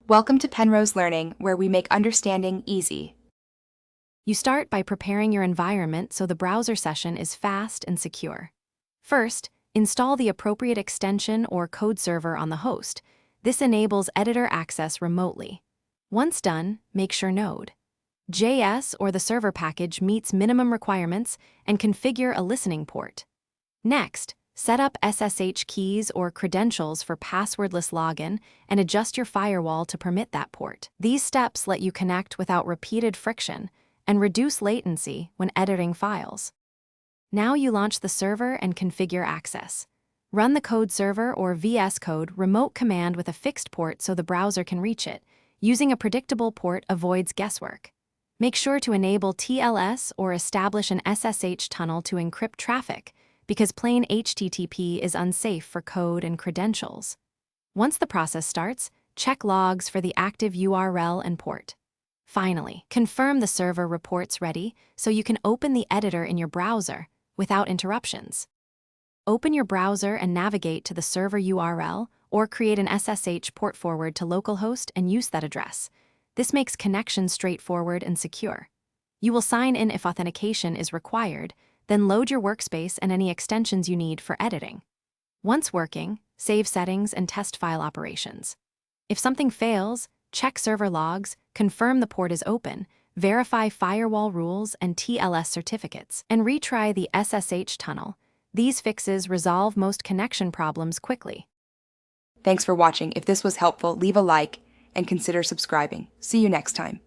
Welcome to Penrose Learning, where we make understanding easy. You start by preparing your environment so the browser session is fast and secure. First, install the appropriate extension or code server on the host. This enables editor access remotely. Once done, make sure Node.js or the server package meets minimum requirements and configure a listening port. Next, set up SSH keys or credentials for passwordless login and adjust your firewall to permit that port. These steps let you connect without repeated friction and reduce latency when editing files. Now you launch the server and configure access. Run the code server or VSCode remote command with a fixed port so the browser can reach it. Using a predictable port avoids guesswork. Make sure to enable TLS or establish an SSH tunnel to encrypt traffic, because plain HTTP is unsafe for code and credentials. Once the process starts, check logs for the active URL and port. Finally, confirm the server report's ready so you can open the editor in your browser without interruptions. Open your browser and navigate to the server URL or create an SSH port forward to localhost and use that address. This makes connection straightforward and secure. You will sign in if authentication is required, then load your workspace and any extensions you need for editing. Once working, save settings and test file operations. If something fails, check server logs, confirm the port is open, verify firewall rules and TLS certificates, and retry the SSH tunnel. These fixes resolve most connection problems quickly. Thanks for watching. If this was helpful, leave a like and consider subscribing. See you next time.